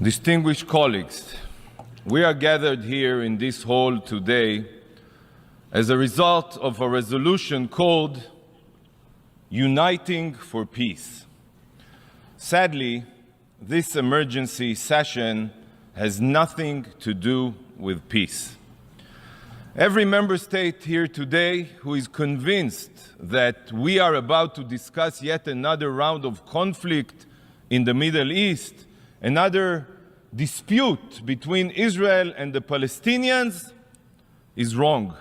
Distinguished colleagues, we are gathered here in this hall today as a result of a resolution called Uniting for Peace. Sadly, this emergency session has nothing to do with peace. Every member state here today who is convinced that we are about to discuss yet another round of conflict in the Middle East, another dispute between Israel and the Palestinians, is wrong.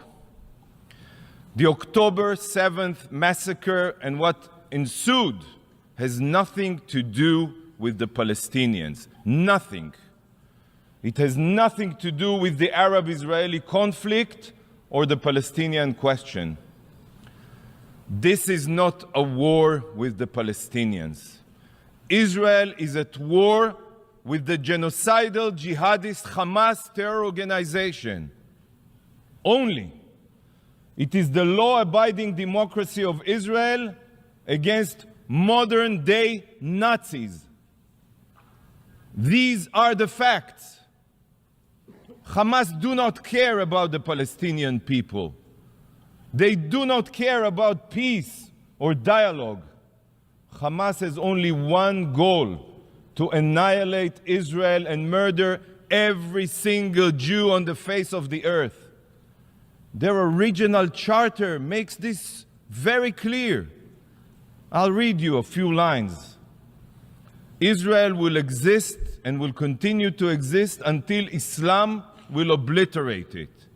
The October 7th massacre and what ensued has nothing to do with the Palestinians. Nothing. It has nothing to do with the Arab-Israeli conflict or the Palestinian question. This is not a war with the Palestinians. Israel is at war with the genocidal jihadist Hamas terror organization. Only. It is the law-abiding democracy of Israel against modern-day Nazis. These are the facts. Hamas do not care about the Palestinian people. They do not care about peace or dialogue. Hamas has only one goal: to annihilate Israel and murder every single Jew on the face of the earth. Their original charter makes this very clear. I'll read you a few lines. Israel will exist and will continue to exist until Islam will obliterate it.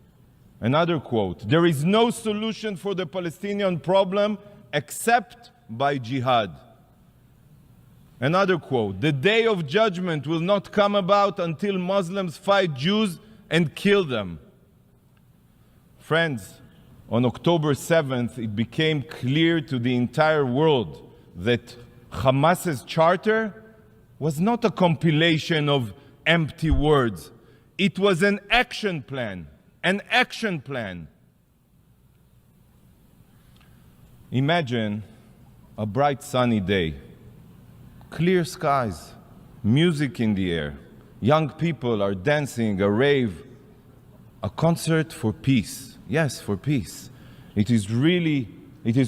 Another quote: there is no solution for the Palestinian problem except by jihad. Another quote: the day of judgment will not come about until Muslims fight Jews and kill them. Friends, on October 7th, it became clear to the entire world that Hamas's charter was not a compilation of empty words. It was an action plan. An action plan. Imagine a bright sunny day. Clear skies, music in the air, young people are dancing, a rave, a concert for peace. Yes, for peace. It is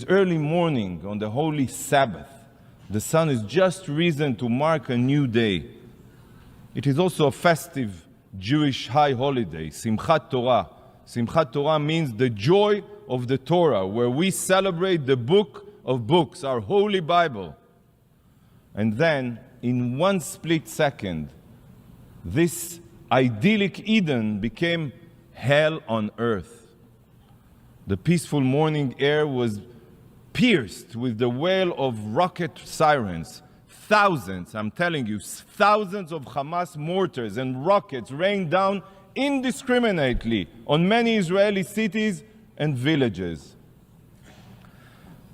early morning on the holy Sabbath. The sun has just risen to mark a new day. It is also a festive Jewish high holiday, Simchat Torah. Simchat Torah means the joy of the Torah, where we celebrate the book of books, our holy Bible. And then, in one split second, this idyllic Eden became hell on earth. The peaceful morning air was pierced with the wail of rocket sirens. Thousands, I'm telling you, thousands of Hamas mortars and rockets rained down indiscriminately on many Israeli cities and villages.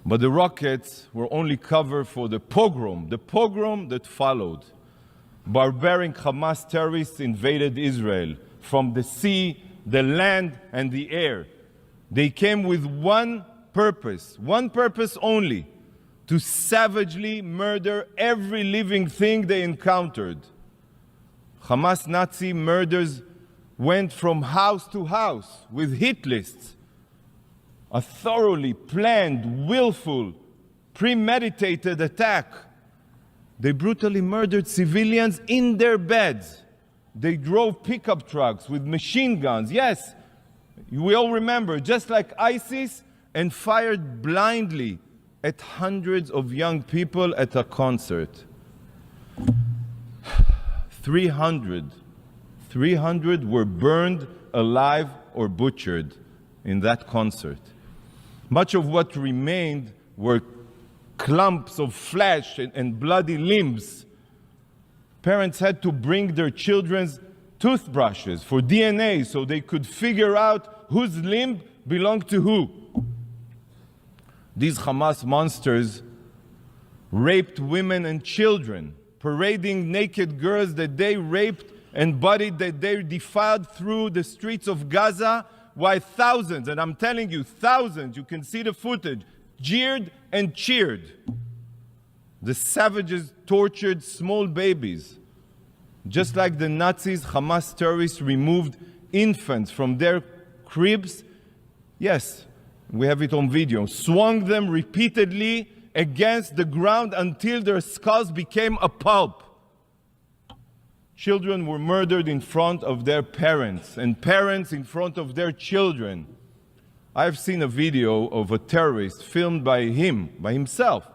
But the rockets were only cover for the pogrom that followed. Barbaric Hamas terrorists invaded Israel from the sea, the land, and the air. They came with one purpose only: to savagely murder every living thing they encountered. Hamas Nazi murders went from house to house with hit lists. A thoroughly planned, willful, premeditated attack. They brutally murdered civilians in their beds. They drove pickup trucks with machine guns. Yes, we all remember, just like ISIS, and fired blindly at hundreds of young people at a concert. 300 were burned alive or butchered in that concert. Much of what remained were clumps of flesh and bloody limbs. Parents had to bring their children's toothbrushes for DNA so they could figure out whose limb belonged to who. These Hamas monsters raped women and children, parading naked girls that they raped and bodies that they defiled through the streets of Gaza, while thousands, and I'm telling you, thousands, you can see the footage, jeered and cheered. The savages tortured small babies. Just like the Nazis, Hamas terrorists removed infants from their cribs. Yes, we have it on video. Swung them repeatedly against the ground until their skulls became a pulp. Children were murdered in front of their parents, and parents in front of their children. I've seen a video of a terrorist filmed by himself,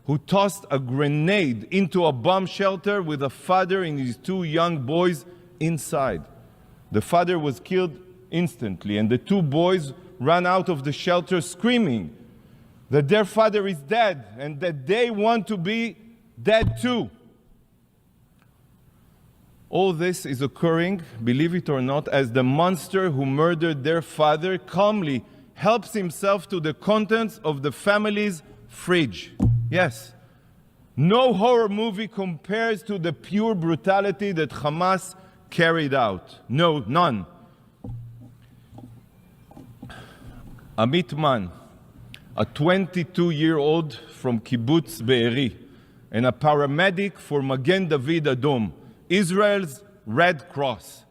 who tossed a grenade into a bomb shelter with a father and his two young boys inside. The father was killed instantly, and the two boys ran out of the shelter screaming that their father is dead and that they want to be dead too. All this is occurring, believe it or not, as the monster who murdered their father calmly helps himself to the contents of the family's fridge. Yes, no horror movie compares to the pure brutality that Hamas carried out. No, none. Amit Man, a 22-year-old from Kibbutz Be'eri, and a paramedic for Magen David Adom, Israel's Red Cross.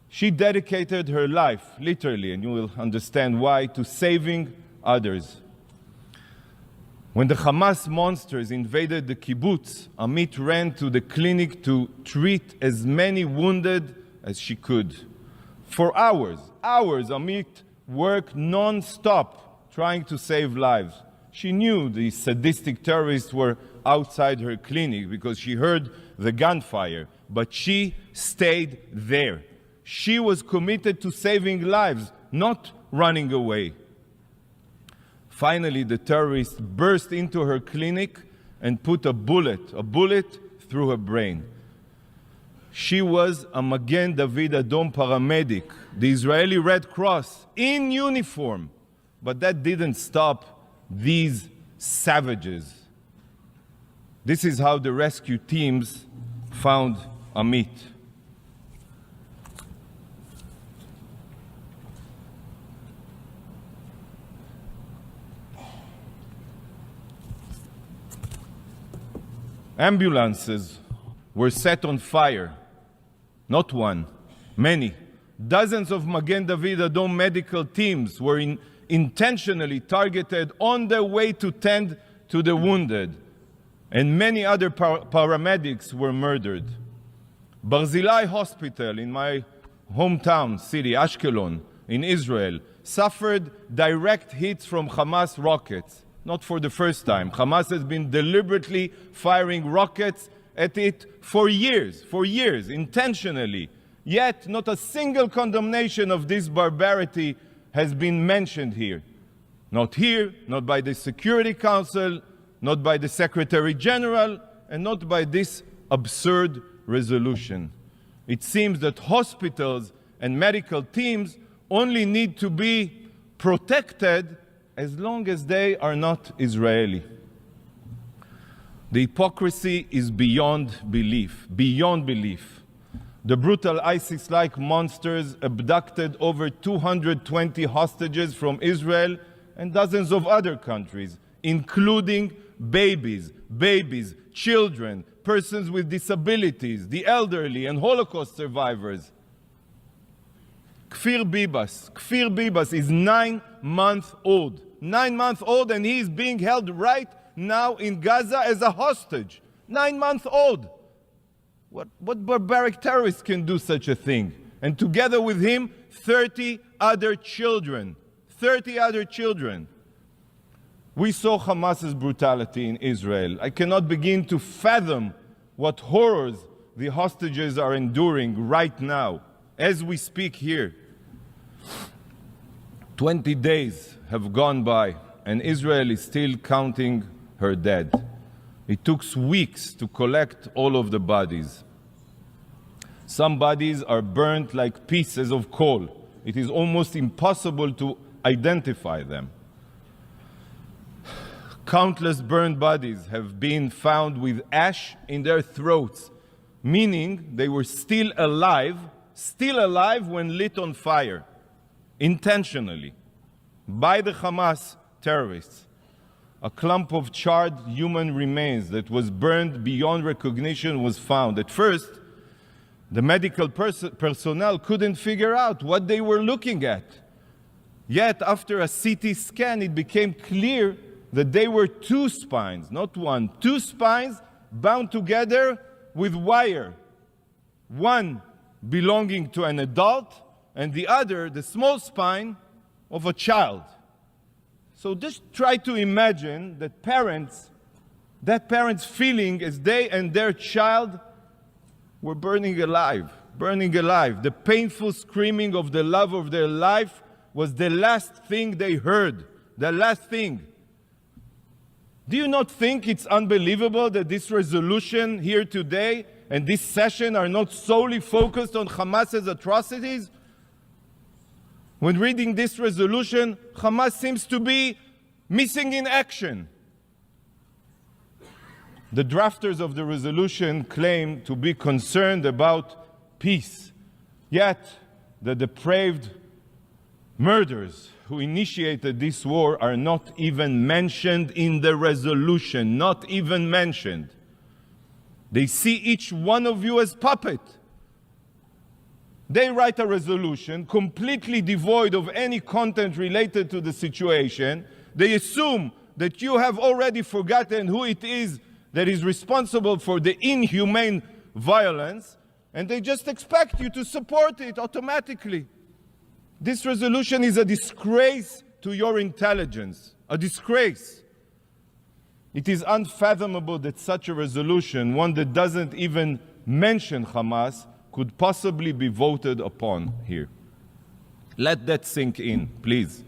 She dedicated her life, literally, and you will understand why, to saving others. When the Hamas monsters invaded the kibbutz, Amit ran to the clinic to treat as many wounded as she could. For hours, Amit worked non-stop trying to save lives. She knew the sadistic terrorists were outside her clinic because she heard the gunfire, but she stayed there. She was committed to saving lives, not running away. Finally, the terrorists burst into her clinic and put a bullet through her brain. She was a Magen David Adom paramedic, the Israeli Red Cross, in uniform. But that didn't stop these savages. This is how the rescue teams found Amit. Ambulances were set on fire. Not one, many. Dozens of Magen David Adom medical teams were intentionally targeted on their way to tend to the wounded. And many other paramedics were murdered. Barzilai Hospital in my hometown city, Ashkelon, in Israel, suffered direct hits from Hamas rockets. Not for the first time. Hamas has been deliberately firing rockets at it for years, intentionally. Yet, not a single condemnation of this barbarity has been mentioned here. Not here, not by the Security Council, not by the Secretary General, and not by this absurd resolution. It seems that hospitals and medical teams only need to be protected as long as they are not Israeli. The hypocrisy is beyond belief, beyond belief. The brutal ISIS-like monsters abducted over 220 hostages from Israel and dozens of other countries, including babies, children, persons with disabilities, the elderly, and Holocaust survivors. Kfir Bibas is 9 months old. 9 months old, and he is being held right now in Gaza as a hostage. 9 months old. What barbaric terrorist can do such a thing? And together with him, 30 other children. 30 other children. We saw Hamas's brutality in Israel. I cannot begin to fathom what horrors the hostages are enduring right now, as we speak here. 20 days have gone by, and Israel is still counting her dead. It took weeks to collect all of the bodies. Some bodies are burnt like pieces of coal. It is almost impossible to identify them. Countless burned bodies have been found with ash in their throats, meaning they were still alive when lit on fire, intentionally, by the Hamas terrorists. A clump of charred human remains that was burned beyond recognition was found. At first, The medical personnel couldn't figure out what they were looking at. Yet, after a CT scan, it became clear that they were two spines, not one, two spines bound together with wire. One belonging to an adult, and the other, the small spine, of a child. So just try to imagine that parents feeling as they and their child were burning alive. The painful screaming of the love of their life was the last thing they heard, the last thing. Do you not think it's unbelievable that this resolution here today and this session are not solely focused on Hamas's atrocities? When reading this resolution, Hamas seems to be missing in action. The drafters of the resolution claim to be concerned about peace, yet the depraved murderers who initiated this war are not even mentioned in the resolution, not even mentioned. They see each one of you as puppet. They write a resolution completely devoid of any content related to the situation. They assume that you have already forgotten who it is that is responsible for the inhumane violence, and they just expect you to support it automatically. This resolution is a disgrace to your intelligence, a disgrace. It is unfathomable that such a resolution, one that doesn't even mention Hamas, could possibly be voted upon here. Let that sink in, please.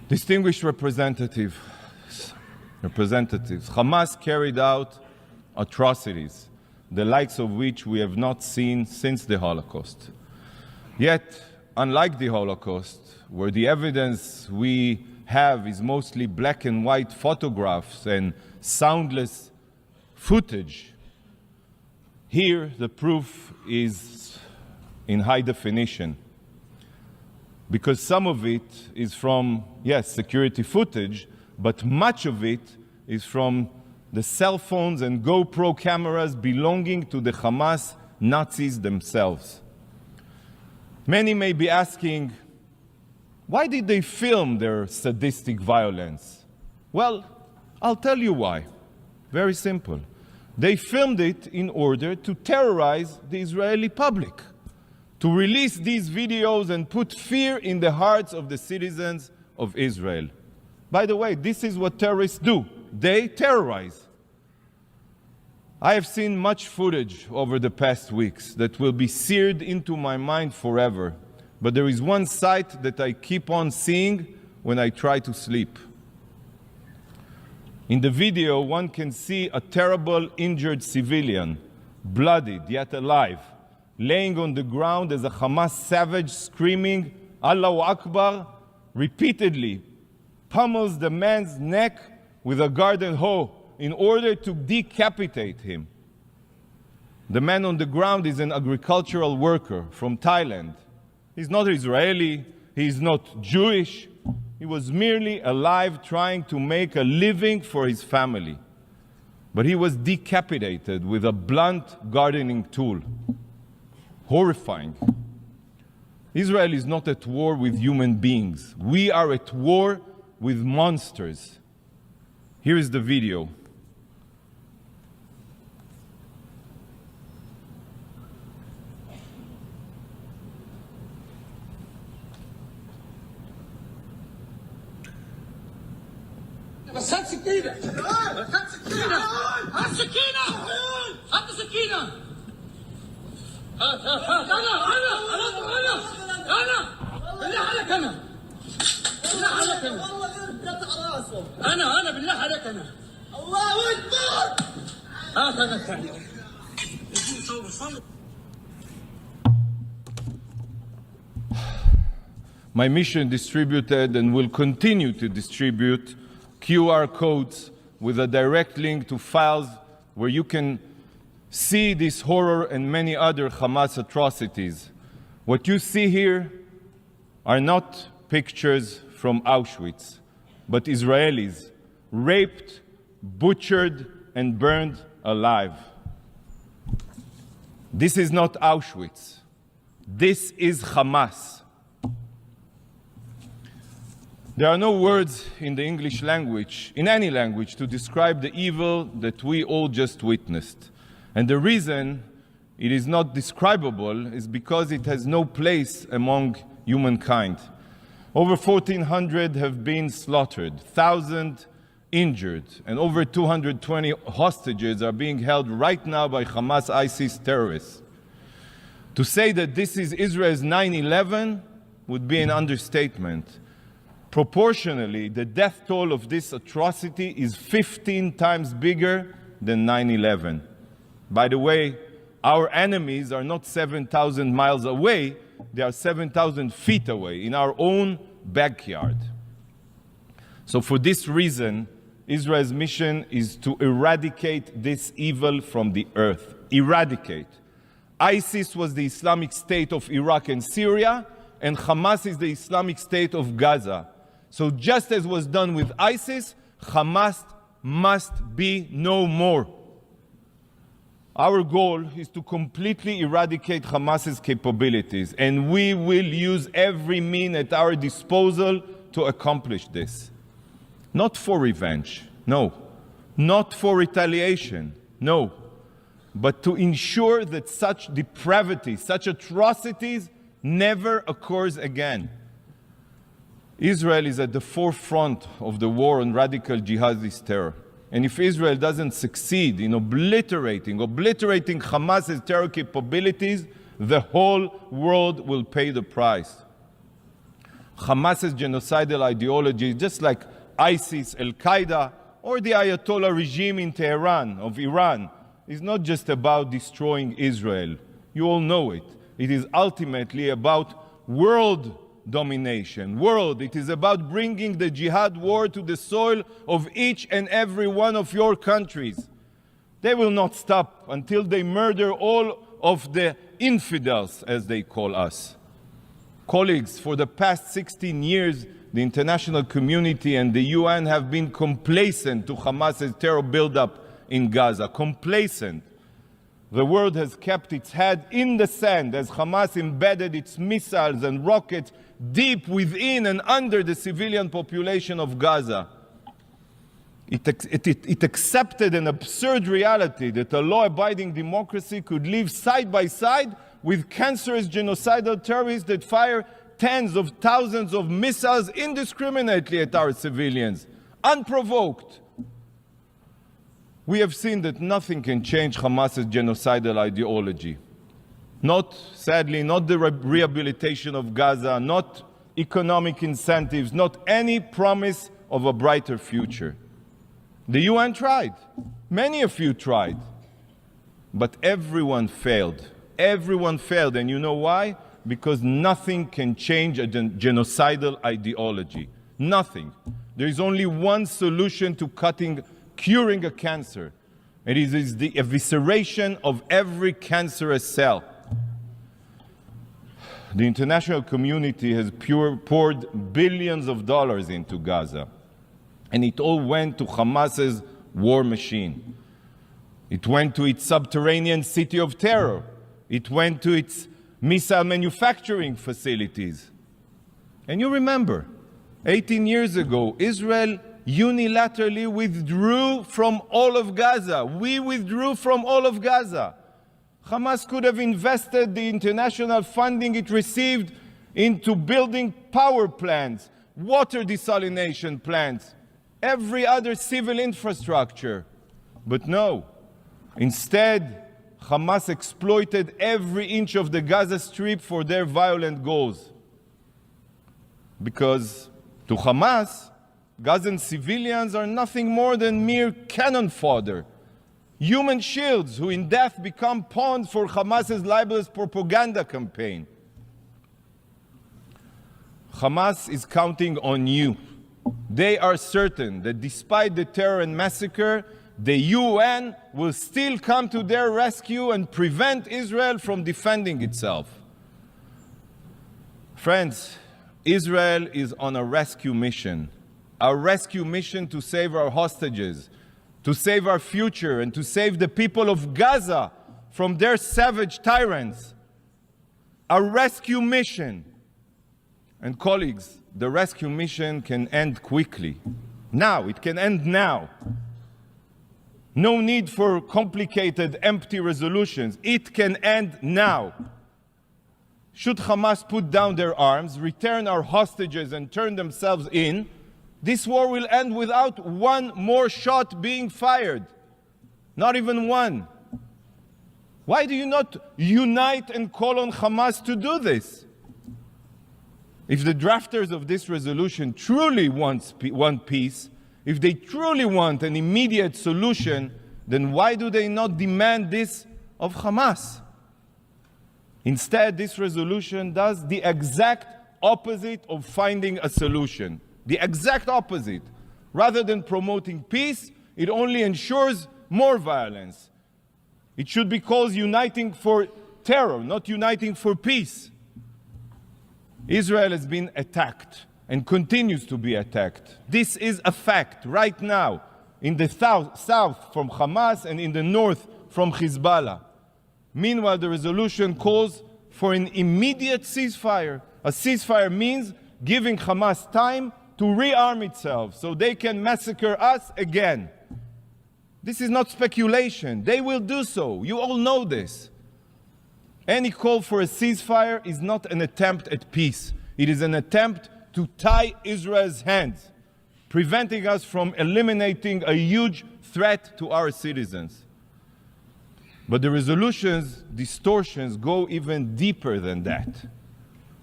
Distinguished representatives, Hamas carried out atrocities, the likes of which we have not seen since the Holocaust. Yet, unlike the Holocaust, where the evidence we have is mostly black and white photographs and soundless footage, here the proof is in high definition. Because some of it is from, yes, security footage, but much of it is from the cell phones and GoPro cameras belonging to the Hamas Nazis themselves. Many may be asking, why did they film their sadistic violence? Well, I'll tell you why. Very simple. They filmed it in order to terrorize the Israeli public, to release these videos and put fear in the hearts of the citizens of Israel. By the way, this is what terrorists do. They terrorize. I have seen much footage over the past weeks that will be seared into my mind forever. But there is one sight that I keep on seeing when I try to sleep. In the video, one can see a terrible injured civilian, bloodied yet alive, laying on the ground as a Hamas savage screaming, Allahu Akbar, repeatedly pummels the man's neck with a garden hoe in order to decapitate him. The man on the ground is an agricultural worker from Thailand. He's not Israeli, he's not Jewish. He was merely alive trying to make a living for his family. But he was decapitated with a blunt gardening tool. Horrifying. Israel is not at war with human beings. We are at war with monsters. Here is the video. بس هات سكينة هات سكينة هات سكينة هات سكينة هات أنا بالله عليك أنا بالله عليك أنا الله أكبر هات أنا الثاني My mission distributed and will continue to distribute QR codes with a direct link to files where you can see this horror and many other Hamas atrocities. What you see here are not pictures from Auschwitz, but Israelis raped, butchered, and burned alive. This is not Auschwitz. This is Hamas. There are no words in the English language, in any language, to describe the evil that we all just witnessed. And the reason it is not describable is because it has no place among humankind. Over 1,400 have been slaughtered, 1,000 injured, and over 220 hostages are being held right now by Hamas ISIS terrorists. To say that this is Israel's 9/11 would be an understatement. Proportionally, the death toll of this atrocity is 15 times bigger than 9/11. By the way, our enemies are not 7,000 miles away, they are 7,000 feet away, in our own backyard. So for this reason, Israel's mission is to eradicate this evil from the earth. Eradicate. ISIS was the Islamic State of Iraq and Syria, and Hamas is the Islamic State of Gaza. So just as was done with ISIS, Hamas must be no more. Our goal is to completely eradicate Hamas's capabilities, and we will use every means at our disposal to accomplish this. Not for revenge, no. Not for retaliation, no. But to ensure that such depravity, such atrocities never occurs again. Israel is at the forefront of the war on radical jihadist terror. And if Israel doesn't succeed in obliterating Hamas's terror capabilities, the whole world will pay the price. Hamas's genocidal ideology, just like ISIS, Al-Qaeda, or the Ayatollah regime in Tehran of Iran, is not just about destroying Israel. You all know it. It is ultimately about world domination. It is about bringing the jihad war to the soil of each and every one of your countries. They will not stop until they murder all of the infidels, as they call us. Colleagues, for the past 16 years, the international community and the UN have been complacent to Hamas's terror buildup in Gaza. Complacent. The world has kept its head in the sand as Hamas embedded its missiles and rockets deep within and under the civilian population of Gaza. It accepted an absurd reality that a law-abiding democracy could live side by side with cancerous genocidal terrorists that fire tens of thousands of missiles indiscriminately at our civilians, unprovoked. We have seen that nothing can change Hamas's genocidal ideology. Sadly, not the rehabilitation of Gaza, not economic incentives, not any promise of a brighter future. The UN tried. Many of you tried. But everyone failed. Everyone failed. And you know why? Because nothing can change a genocidal ideology. Nothing. There is only one solution to curing a cancer. It is the evisceration of every cancerous cell. The international community has poured billions of dollars into Gaza, and it all went to Hamas's war machine. It went to its subterranean city of terror. It went to its missile manufacturing facilities. And you remember, 18 years ago, Israel unilaterally withdrew from all of Gaza. We withdrew from all of Gaza. Hamas could have invested the international funding it received into building power plants, water desalination plants, every other civil infrastructure. But no. Instead, Hamas exploited every inch of the Gaza Strip for their violent goals. Because to Hamas, Gazan civilians are nothing more than mere cannon fodder. Human shields who in death become pawns for Hamas's libelous propaganda campaign. Hamas is counting on you. They are certain that despite the terror and massacre, the UN will still come to their rescue and prevent Israel from defending itself. Friends, Israel is on a rescue mission. Our rescue mission to save our hostages, to save our future, and to save the people of Gaza from their savage tyrants, a rescue mission. And colleagues, the rescue mission can end quickly. Now, it can end now. No need for complicated, empty resolutions. It can end now. Should Hamas put down their arms, return our hostages, and turn themselves in, this war will end without one more shot being fired. Not even one. Why do you not unite and call on Hamas to do this? If the drafters of this resolution truly want peace, if they truly want an immediate solution, then why do they not demand this of Hamas? Instead, this resolution does the exact opposite of finding a solution. The exact opposite. Rather than promoting peace, it only ensures more violence. It should be called uniting for terror, not uniting for peace. Israel has been attacked and continues to be attacked. This is a fact right now in the south from Hamas and in the north from Hezbollah. Meanwhile, the resolution calls for an immediate ceasefire. A ceasefire means giving Hamas time to rearm itself so they can massacre us again. This is not speculation. They will do so. You all know this. Any call for a ceasefire is not an attempt at peace. It is an attempt to tie Israel's hands, preventing us from eliminating a huge threat to our citizens. But the resolution's distortions go even deeper than that.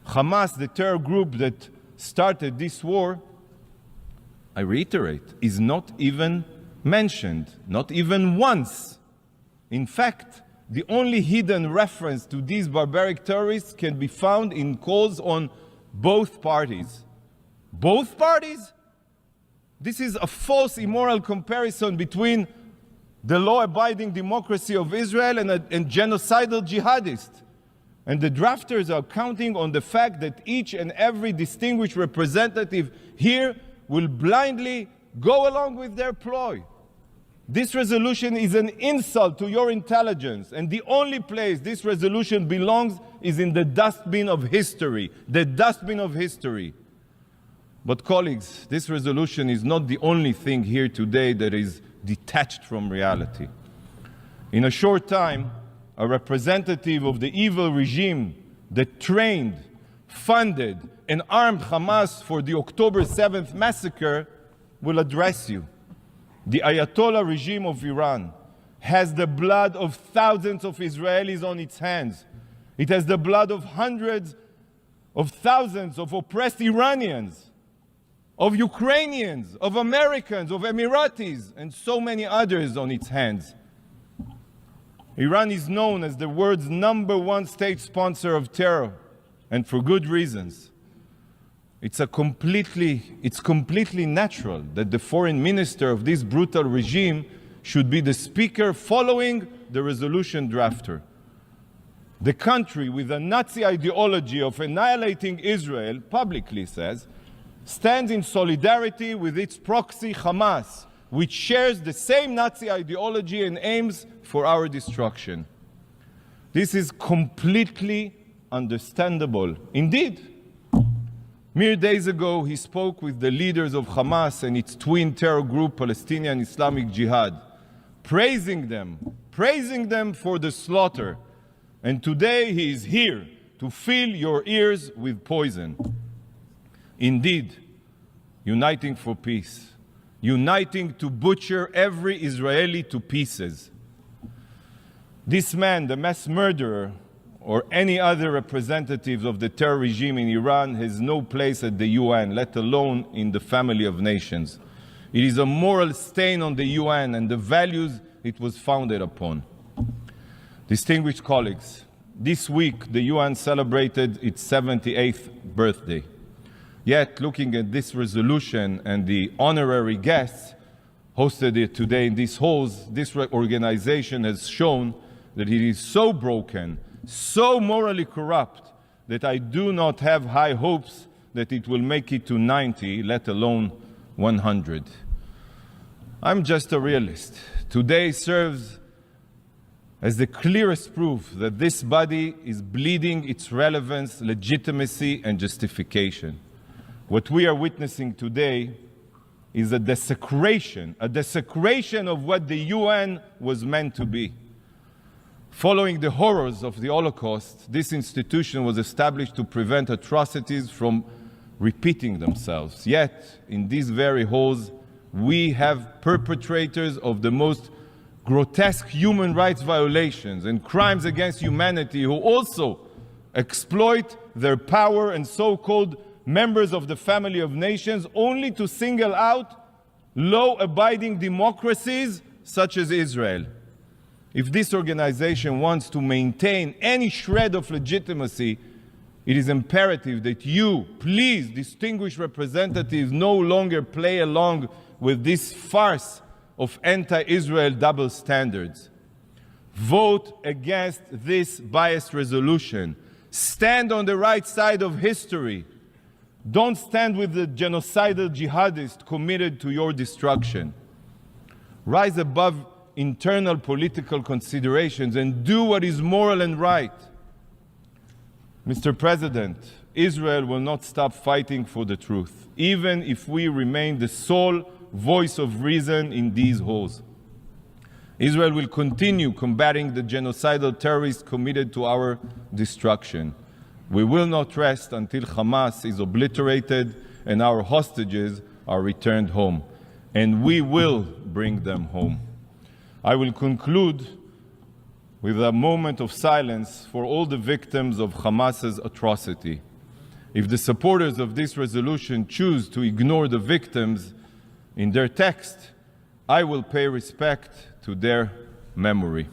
Hamas, the terror group that started this war, I reiterate, is not even mentioned, not even once. In fact, the only hidden reference to these barbaric terrorists can be found in calls on both parties. Both parties? This is a false, immoral comparison between the law-abiding democracy of Israel and genocidal jihadists. And the drafters are counting on the fact that each and every distinguished representative here will blindly go along with their ploy. This resolution is an insult to your intelligence, and the only place this resolution belongs is in the dustbin of history, the dustbin of history. But colleagues, this resolution is not the only thing here today that is detached from reality. In a short time, a representative of the evil regime that trained, funded, and armed Hamas for the October 7th massacre will address you. The Ayatollah regime of Iran has the blood of thousands of Israelis on its hands. It has the blood of hundreds of thousands of oppressed Iranians, of Ukrainians, of Americans, of Emiratis, and so many others on its hands. Iran is known as the world's #1 state sponsor of terror, and for good reasons. It's completely natural that the foreign minister of this brutal regime should be the speaker following the resolution drafter. The country with a Nazi ideology of annihilating Israel publicly says, stands in solidarity with its proxy Hamas, which shares the same Nazi ideology and aims for our destruction. This is completely understandable. Indeed, mere days ago, he spoke with the leaders of Hamas and its twin terror group, Palestinian Islamic Jihad, praising them for the slaughter. And today he is here to fill your ears with poison. Indeed, uniting for peace, uniting to butcher every Israeli to pieces. This man, the mass murderer, or any other representatives of the terror regime in Iran has no place at the UN, let alone in the family of nations. It is a moral stain on the UN and the values it was founded upon. Distinguished colleagues, this week the UN celebrated its 78th birthday. Yet, looking at this resolution and the honorary guests hosted it today in these halls, this organization has shown that it is so broken, so morally corrupt, that I do not have high hopes that it will make it to 90, let alone 100. I'm just a realist. Today serves as the clearest proof that this body is bleeding its relevance, legitimacy, and justification. What we are witnessing today is a desecration of what the UN was meant to be. Following the horrors of the Holocaust, this institution was established to prevent atrocities from repeating themselves. Yet, in these very halls, we have perpetrators of the most grotesque human rights violations and crimes against humanity who also exploit their power and so-called members of the family of nations only to single out law-abiding democracies such as Israel. If this organization wants to maintain any shred of legitimacy, it is imperative that you, please, distinguished representatives, no longer play along with this farce of anti-Israel double standards. Vote against this biased resolution. Stand on the right side of history. Don't stand with the genocidal jihadists committed to your destruction. Rise above internal political considerations and do what is moral and right. Mr. President, Israel will not stop fighting for the truth, even if we remain the sole voice of reason in these halls. Israel will continue combating the genocidal terrorists committed to our destruction. We will not rest until Hamas is obliterated and our hostages are returned home. And we will bring them home. I will conclude with a moment of silence for all the victims of Hamas's atrocity. If the supporters of this resolution choose to ignore the victims in their text, I will pay respect to their memory.